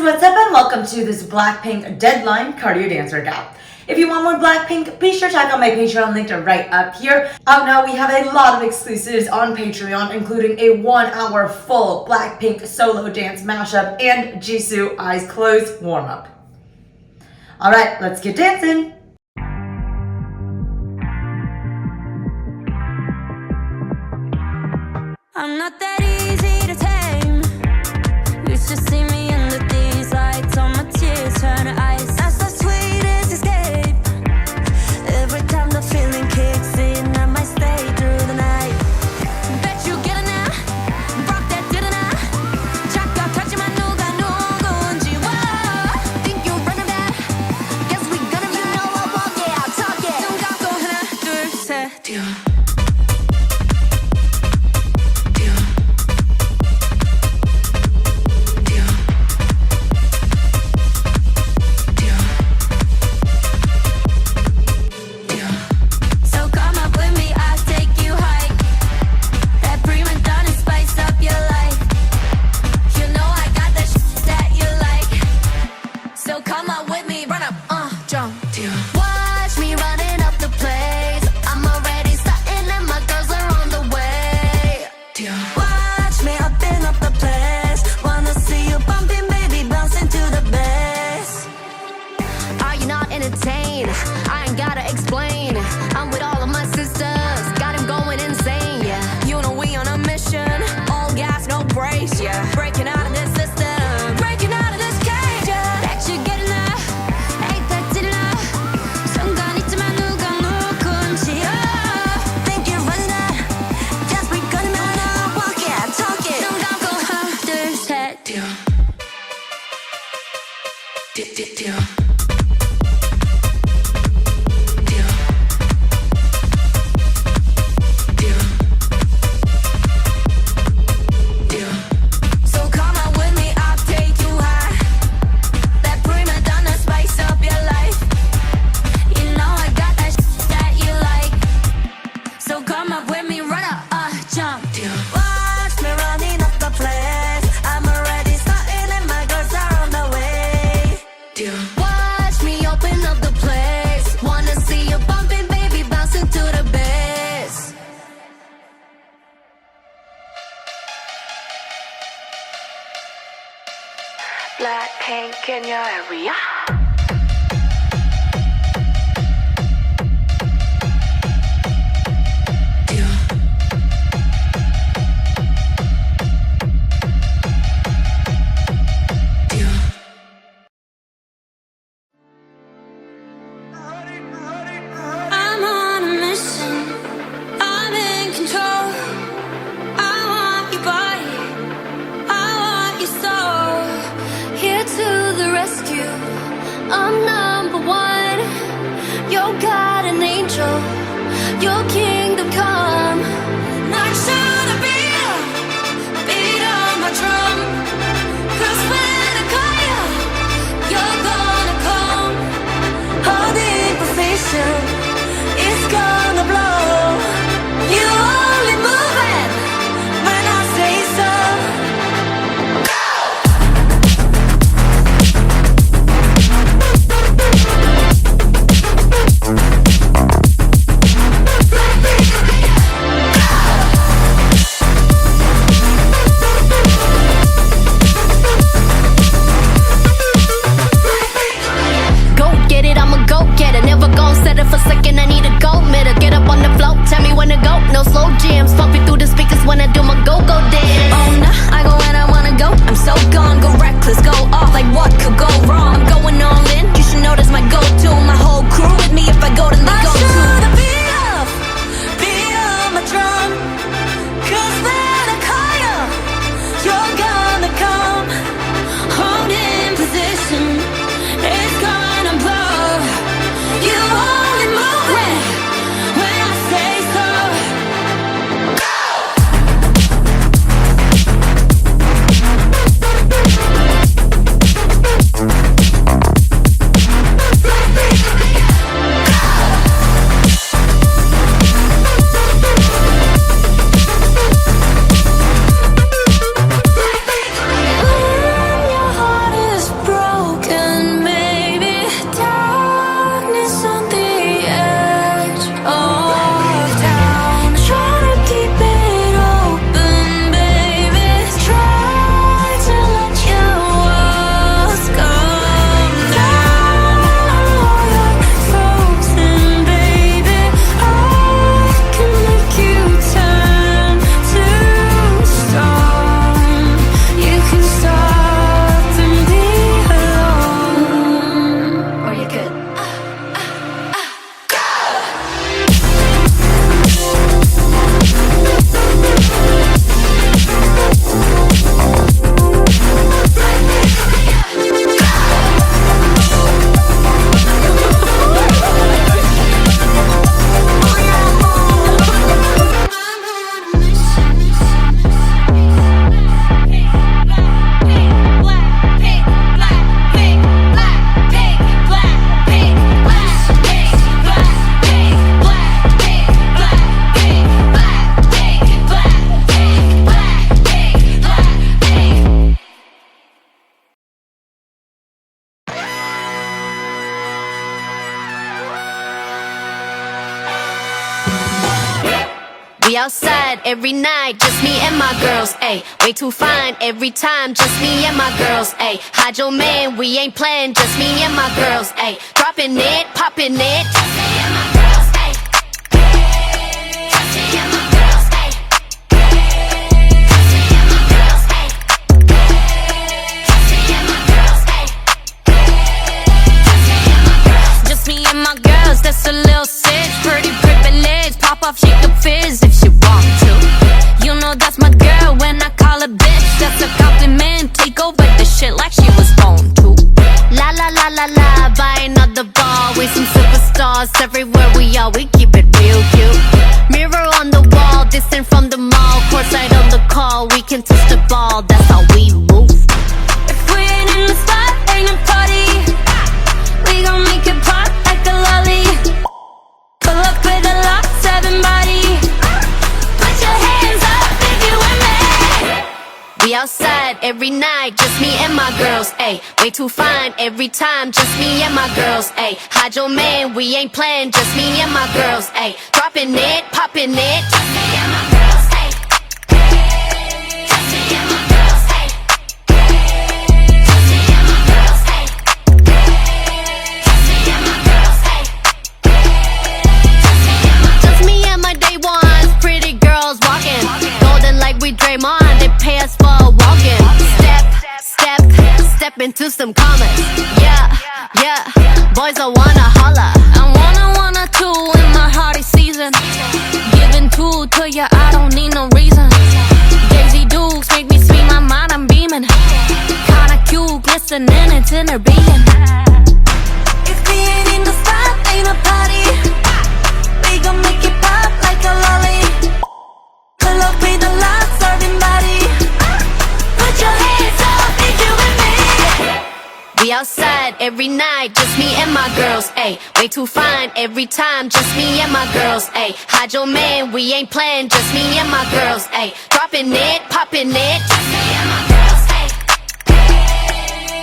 what's up and welcome to this Blackpink deadline cardio dance workout. If you want more Blackpink, be sure to check out my Patreon linked right up here. Out now, we have a lot of exclusives on Patreon, including a 1-hour full Blackpink solo dance mashup and Jisoo eyes closed warm-up. Alright, let's get dancing! I'm not that easy to tame. You should see me under these lights. All my tears turn to ice. That's the sweetest escape. Every time the feeling kicks in, I might stay through the night. Bet you get it now. Rock that didn't I? 잠깐 타지만 누가 누군지. Whoa. Think you're running that? Guess we gonna you know I walk it, I'll talk it. 눈 감고 하나 둘 셋. Watch me running up the place. I'm already starting and my girls are on the way. Watch me upping up the place. Wanna see you bumping, baby, bouncing to the bass. Are you not entertained? I ain't gotta explain. I'm with all of my sisters, got him going insane. Yeah, you know we on a mission. All gas, no brakes. Yeah, breaking out of this system, breaking out of this cage. Yeah, that you getting that? Watch me open up the place. Wanna see you bumping, baby, bouncing to the bass. Blackpink in your area. I'm number one. You're God an angel. Your kingdom come. Not sure to beat on my drum. 'Cause when I call you, you're gonna come. Holding position, it's gonna blow. You only moving when I say so. No slow jams, pumping through the speakers when I do my go-go dance. Oh nah, I go when I wanna go. I'm so gone, go reckless, go off. Like what could go wrong? I'm going all in. You should know that's my go-to. My whole crew with me if I go to the go-to. Beat up my drum. 'Cause when I call you, you're gonna come. Hold in position, it's gonna blow. You only move when I say so. We outside every night, just me and my girls, ayy. Way too fine every time, just me and my girls, ayy. Hide your man, we ain't playing, just me and my girls, ayy. Dropping it, popping it, just me and my girls, ayy. Just me and my girls, ayy. Just me and my girls, ayy. Just me and my girls, ayy. Just me and my girls, that's a little sis, pretty privileged. Pop off, shake a fizz if she want to. You know that's my girl when I call her bitch. That's a compliment, take over the shit like she was born to. La la la la la, buy another ball. We some superstars everywhere we are, we keep it real cute. Mirror on the wall, distant from the mall. Courtside on the call, we can touch the ball, that's how we move. If we ain't in the spot, ain't a party. We gon' make it pop like a lolly. Pull up with a lot, everybody. Put your hands up if you with me. We outside every night, just me and my girls, ayy. Way too fine every time, just me and my girls, ayy. Hide your man, we ain't playing, just me and my girls, ayy. Dropping it, popping it, just me and my girls, ayy. Just me and my girls, ayy. Just me and my girls, ayy. Just me and my girls, ayy. Just me and my day ones, pretty girls walking. Golden like we Draymond, they pay us for a walk-in. Step into some comments. Yeah, yeah, boys I wanna holla. I wanna two in my hearty season. Giving two to you, I don't need no reason. Daisy Dukes make me speak my mind, I'm beaming. Kinda cute, glistening, it's in her being. If we ain't in the spot, ain't a party. We gon' make it pop like a lolly. Pull up with a lot, serving body. Put your hands up if you with me. We outside every night, just me and my girls, ayy. Way too fine every time, just me and my girls, ayy. Hide your man, we ain't playing, just me and my girls, ayy. Dropping it, popping it, just me and my girls, ayy.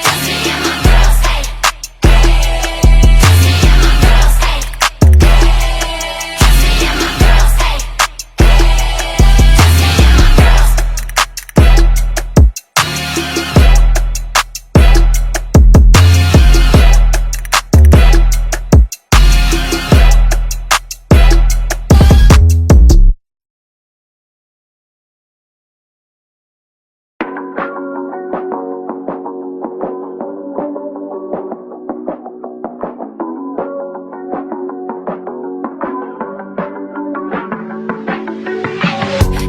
Just me and my girls, ayy. Just me and my girls, ayy. Just me and my girls, ayy. Just me and my girls.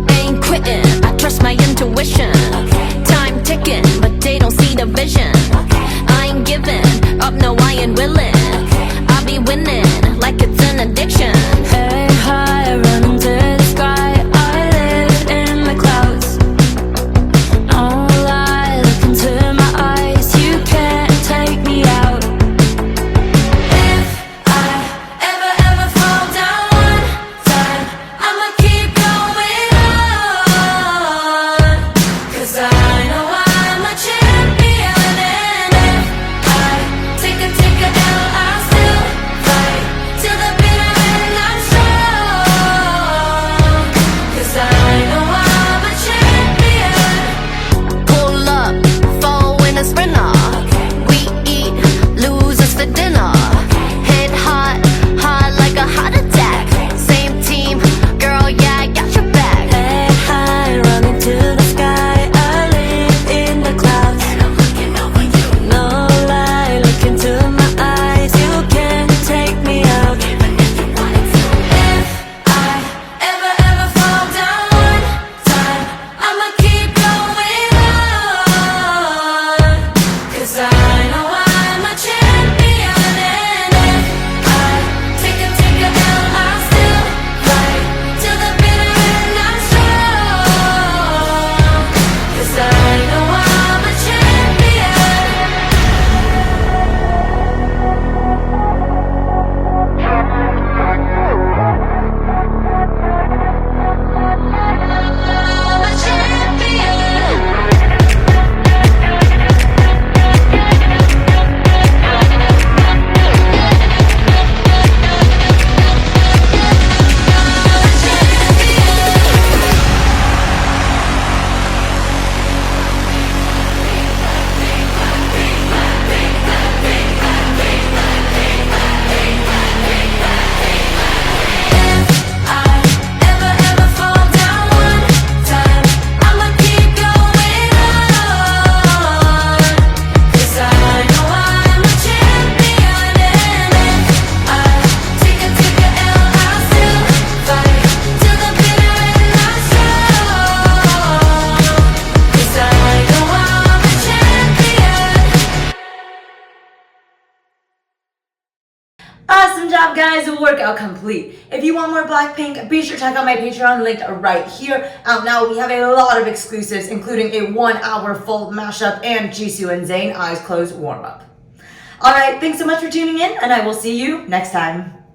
Ain't quitting, I trust my intuition. Time ticking, but they don't see the vision. I ain't giving up, no I ain't willing. I'll be winning like it's an addiction. Hey, high, running to the sky. I live in the clouds. No lie, look into my eyes. You can't take me out. If I ever fall down one time, I'ma keep going on. 'Cause I know I'm a Awesome job, guys. Workout complete. If you want more Blackpink, be sure to check out my Patreon linked right here. Out now, we have a lot of exclusives, including a 1-hour full mashup and Jisoo and Zayn eyes closed warm-up. Alright, thanks so much for tuning in, and I will see you next time.